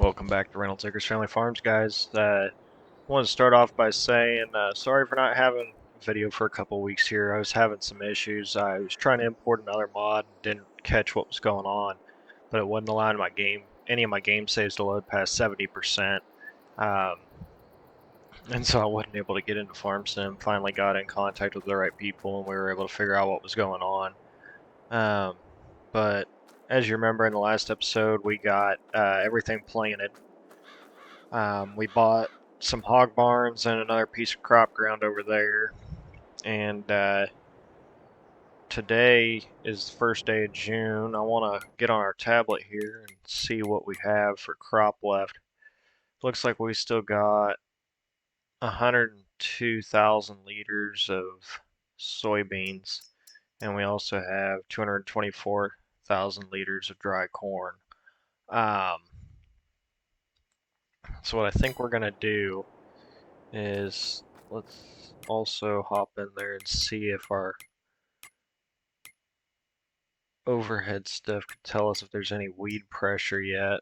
Welcome back to Reynolds Acres Family Farms, guys. I want to start off by saying sorry for not having a video for a couple weeks here. I was having some issues. I was trying to import another mod and didn't catch what was going on, but it wasn't allowing any of my game saves to load past 70%. Um, and so I wasn't able to get into Farm Sim. Finally got in contact with the right people and we were able to figure out what was going on. But as you remember in the last episode, we got everything planted. We bought some hog barns and another piece of crop ground over there. And today is the first day of June. I want to get on our tablet here and see what we have for crop left. Looks like we still got 102,000 liters of soybeans, and we also have 224,000 liters of dry corn. Um, so what I think we're gonna do is let's also hop in there and see if our overhead stuff can tell us if there's any weed pressure yet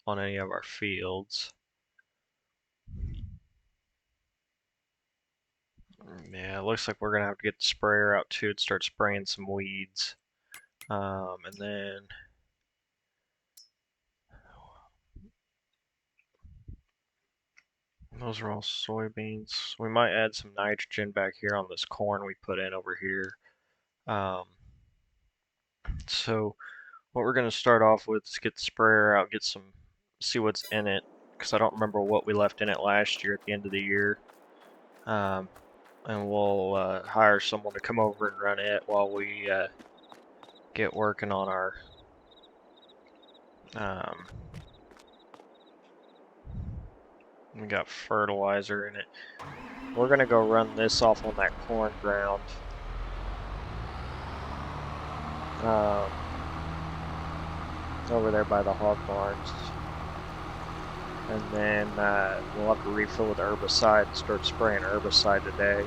on any of our fields. Yeah, it looks like we're gonna have to get the sprayer out too and start spraying some weeds. And then those are all soybeans. We might add some nitrogen back here on this corn we put in over here. Um, so what we're gonna start off with is get the sprayer out, see what's in it, because I don't remember what we left in it last year at the end of the year. Um, and we'll hire someone to come over and run it while we get working on our we got fertilizer in it. We're gonna go run this off on that corn ground. Over there by the hog barns. And then we'll have to refill with herbicide and start spraying herbicide today.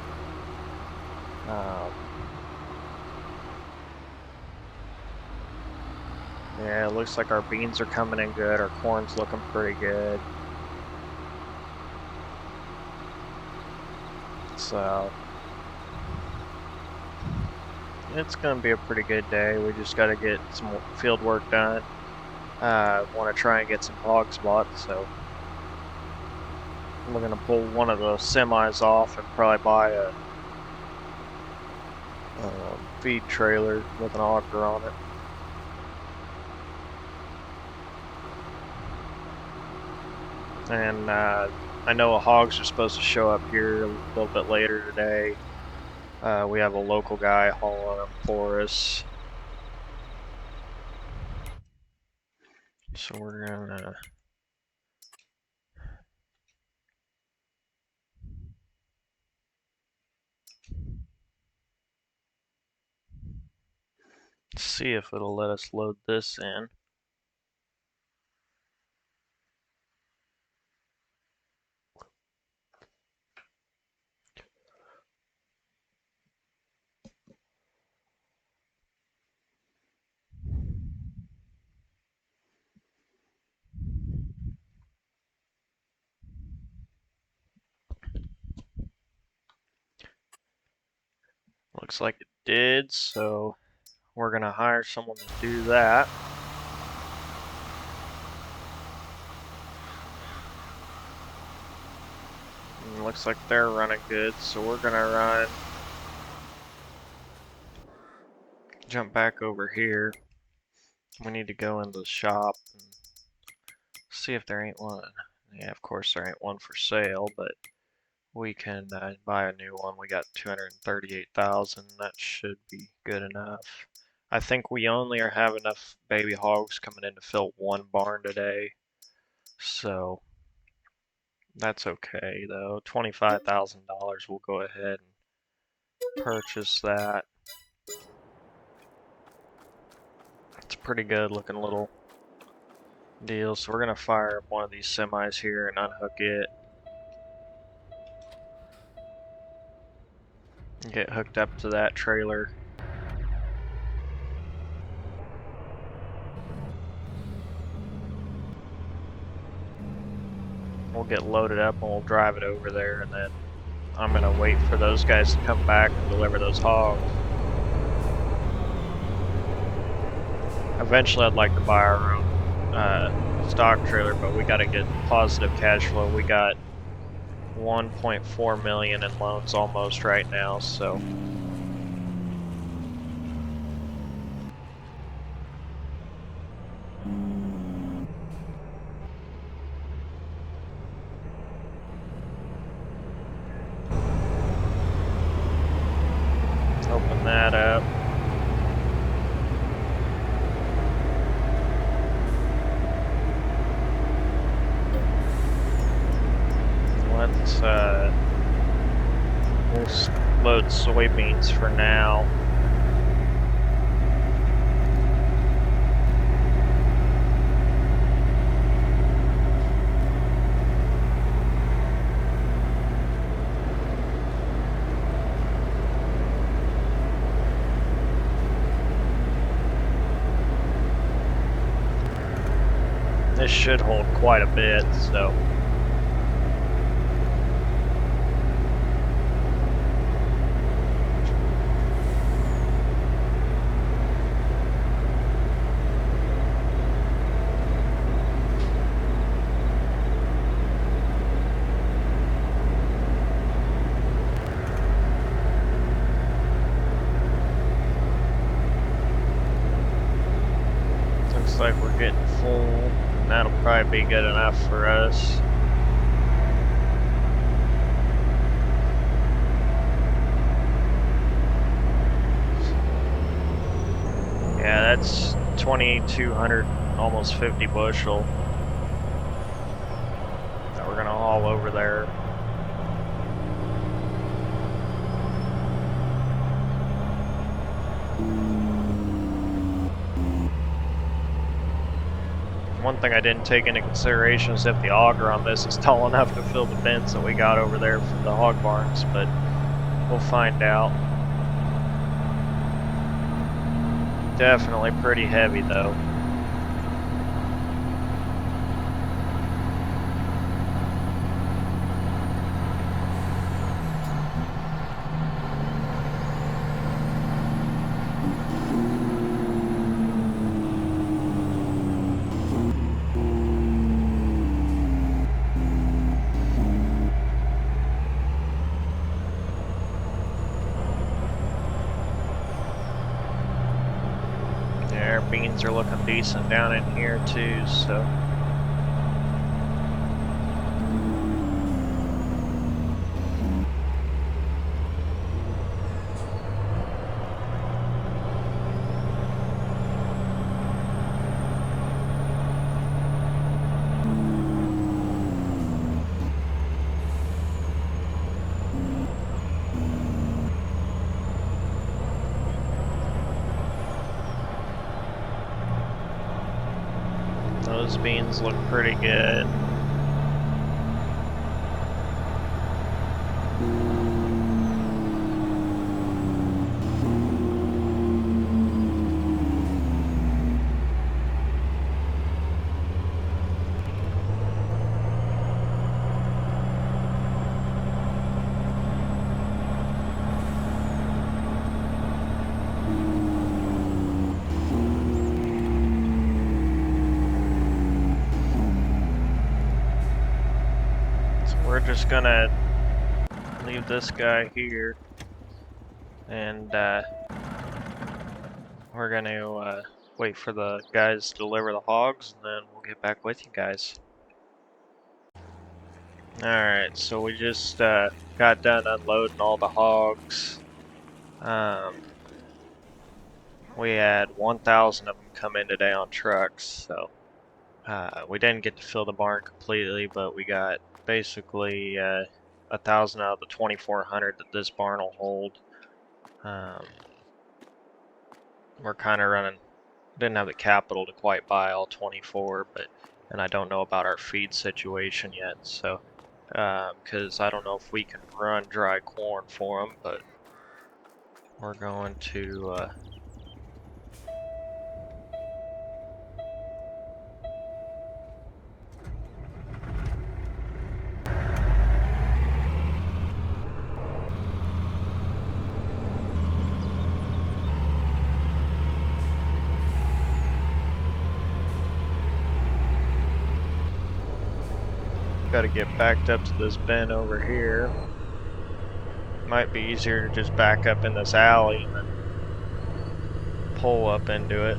Yeah, it looks like our beans are coming in good. Our corn's looking pretty good. So it's gonna be a pretty good day. We just gotta get some field work done. Want to try and get some hogs bought, so we're gonna pull one of the semis off and probably buy a feed trailer with an auger on it. And I know hogs are supposed to show up here a little bit later today. We have a local guy hauling them for us. So we're gonna see if it'll let us load this in. Looks like it did, so we're gonna hire someone to do that. And looks like they're running good, so we're gonna jump back over here. We need to go into the shop and see if there ain't one. Yeah, of course there ain't one for sale, but we can buy a new one. We got 238,000. That should be good enough. I think we only have enough baby hogs coming in to fill one barn today, so that's okay though. $25,000. We'll go ahead and purchase that. It's a pretty good looking little deal. So we're gonna fire up one of these semis here and unhook it. Get hooked up to that trailer. We'll get loaded up and we'll drive it over there, and then I'm gonna wait for those guys to come back and deliver those hogs. Eventually I'd like to buy our own stock trailer, but we gotta get positive cash flow. We got 1.4 million in loans almost right now, so open that up. Let's we'll load soybeans for now. This should hold quite a bit, so. Looks like we're getting full, and that'll probably be good enough for us. Yeah, that's 2,200, almost 50 bushel that we're gonna haul over there. One thing I didn't take into consideration is if the auger on this is tall enough to fill the bins that we got over there from the hog barns, but we'll find out. Definitely pretty heavy though. Our beans are looking decent down in here too, so. Those beans look pretty good. We're just gonna leave this guy here, and we're gonna wait for the guys to deliver the hogs, and then we'll get back with you guys. Alright, so we just got done unloading all the hogs. We had 1,000 of them come in today on trucks, so we didn't get to fill the barn completely, but we got basically 1,000 out of the 2,400 that this barn will hold. We're kind of running, didn't have the capital to quite buy all 24, and I don't know about our feed situation yet, so because I don't know if we can run dry corn for them, but we're going to Got to get backed up to this bin over here. Might be easier to just back up in this alley and then pull up into it.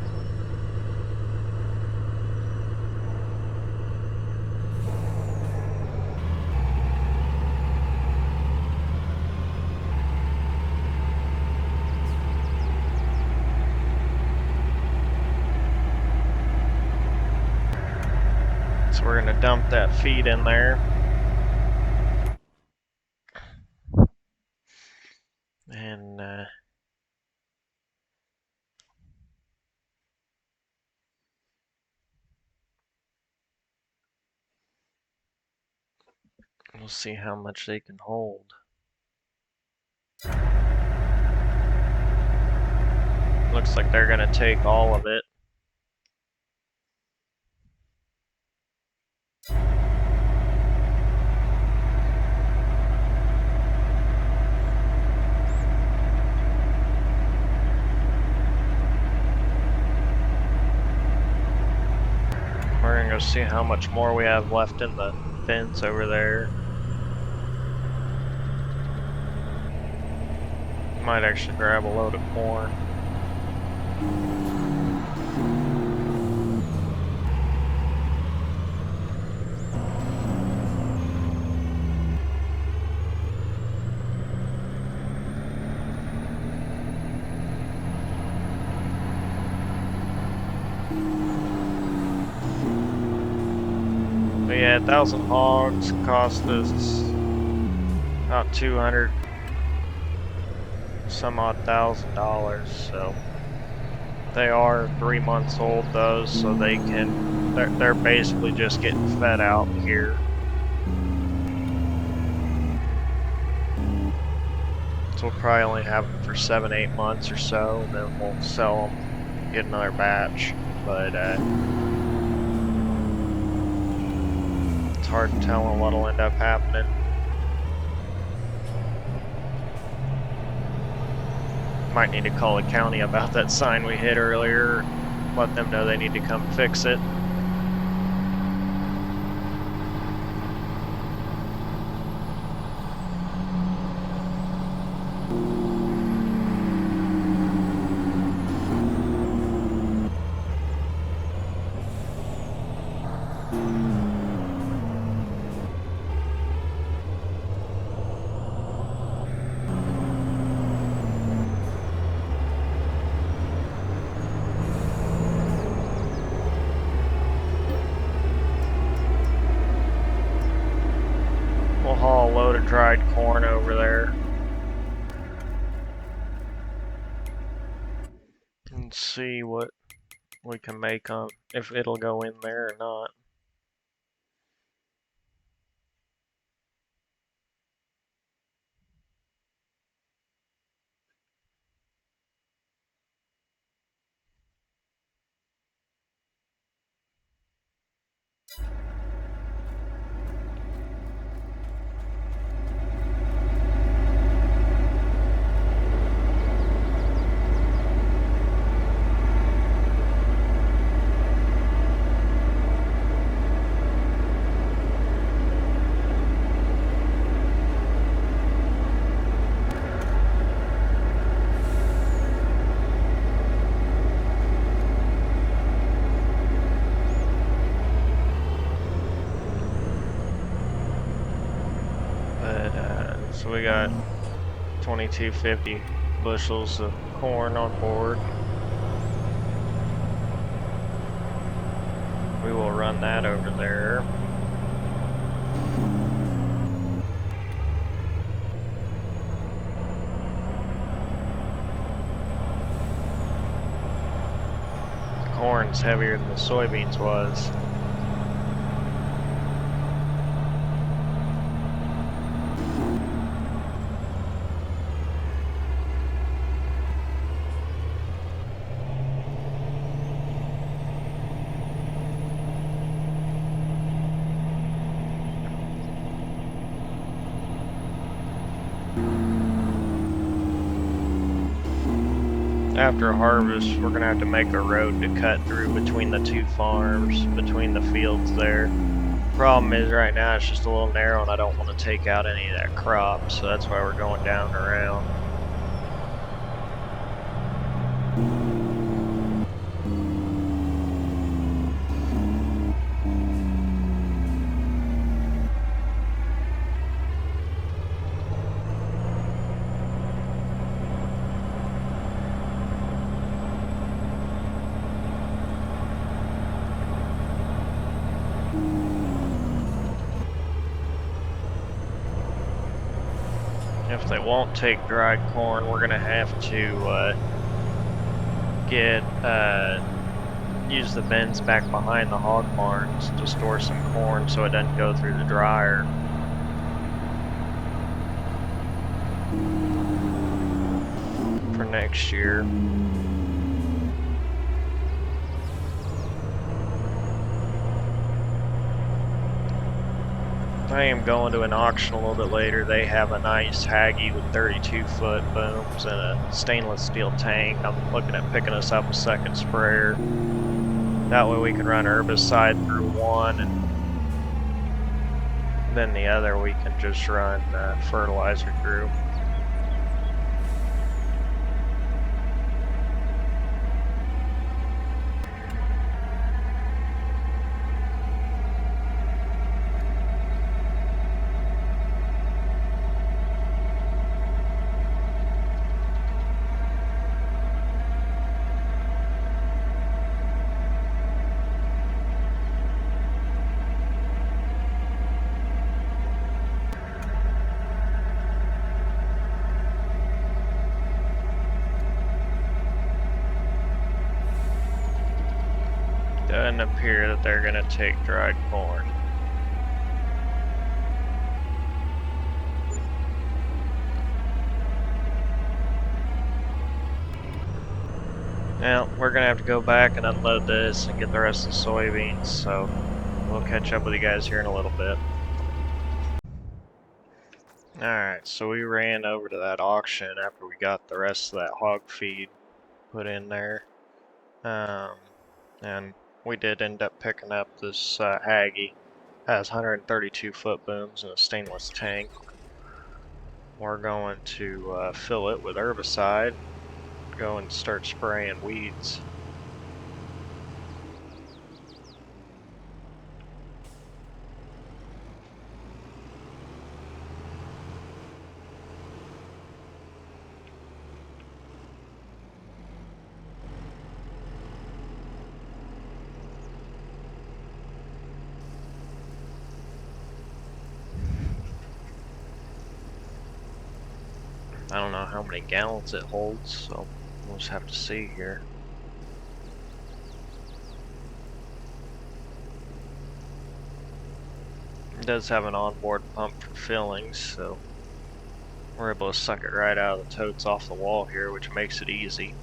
So we're gonna dump that feed in there. And we'll see how much they can hold. Looks like they're gonna take all of it. We're gonna go see how much more we have left in the bins over there. Might actually grab a load of corn. But yeah, 1,000 hogs cost us about 200 some odd $1,000, so they are 3 months old though, so they're basically just getting fed out here. So we'll probably only have them for 7-8 months or so, and then we'll sell them, get another batch. But it's hard to tell on what'll end up happening. Might need to call the county about that sign we hit earlier, let them know they need to come fix it. We'll haul a load of dried corn over there. And see what we can make on, if it'll go in there or not. So we got 2250 bushels of corn on board. We will run that over there. The corn's heavier than the soybeans was. After harvest, we're gonna have to make a road to cut through between the two farms, between the fields there. Problem is right now it's just a little narrow and I don't want to take out any of that crop, so that's why we're going down and around. If they won't take dried corn, we're gonna have to use the bins back behind the hog barns to store some corn so it doesn't go through the dryer. For next year. I am going to an auction a little bit later. They have a nice Haggy with 32-foot booms and a stainless steel tank. I'm looking at picking us up a second sprayer. That way we can run herbicide through one, and then the other we can just run fertilizer through. Doesn't appear that they're going to take dried corn. Now, we're going to have to go back and unload this and get the rest of the soybeans, so we'll catch up with you guys here in a little bit. Alright, so we ran over to that auction after we got the rest of that hog feed put in there. And we did end up picking up this Haggy. It has 132-foot booms and a stainless tank. We're going to fill it with herbicide, go and start spraying weeds. I don't know how many gallons it holds, so we'll just have to see here. It does have an onboard pump for fillings, so we're able to suck it right out of the totes off the wall here, which makes it easy.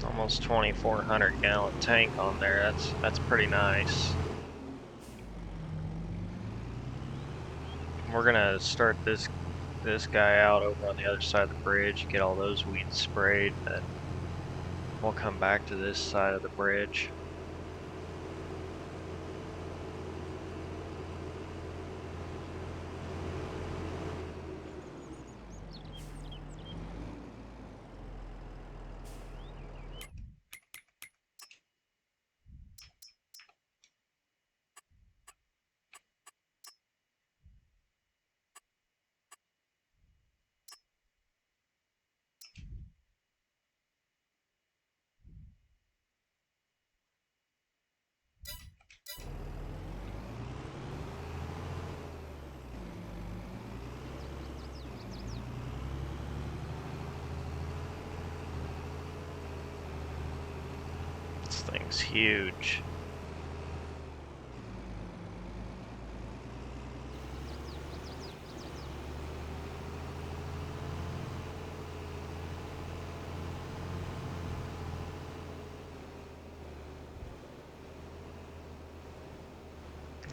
Almost 2,400 gallon tank on there. That's pretty nice. We're gonna start this guy out over on the other side of the bridge, get all those weeds sprayed, and we'll come back to this side of the bridge. This thing's huge.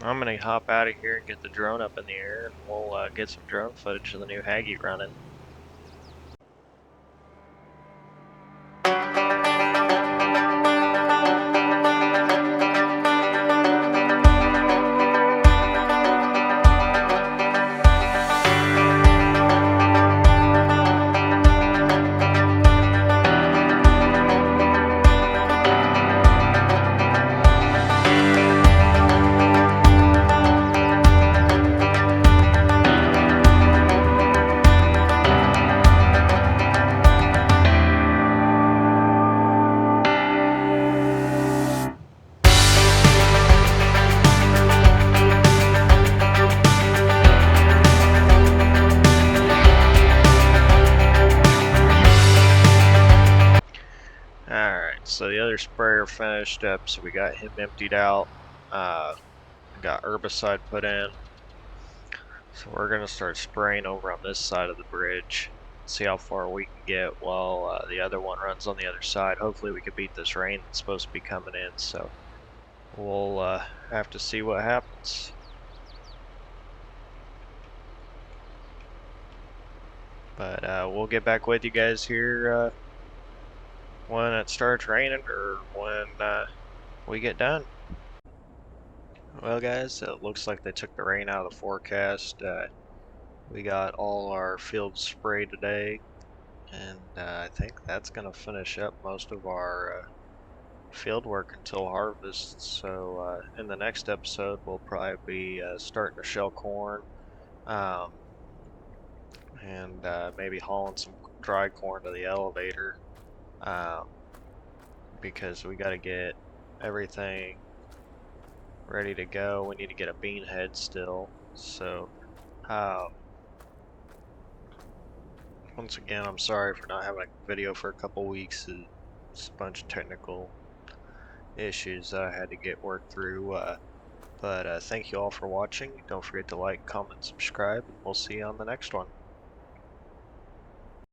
I'm gonna hop out of here and get the drone up in the air, and we'll get some drone footage of the new Haggy running. Alright, so the other sprayer finished up, so we got him emptied out. Got herbicide put in. So we're going to start spraying over on this side of the bridge. See how far we can get while the other one runs on the other side. Hopefully we can beat this rain that's supposed to be coming in, so we'll have to see what happens. But we'll get back with you guys here when it starts raining or when we get done. Well guys, it looks like they took the rain out of the forecast. We got all our fields sprayed today, and I think that's going to finish up most of our field work until harvest. So in the next episode we'll probably be starting to shell corn, um, and maybe hauling some dry corn to the elevator, um, because we got to get everything ready to go. We need to get a bean head still. So once again, I'm sorry for not having a video for a couple weeks. It's a bunch of technical issues I had to get worked through. But thank you all for watching. Don't forget to like, comment, subscribe, and we'll see you on the next one.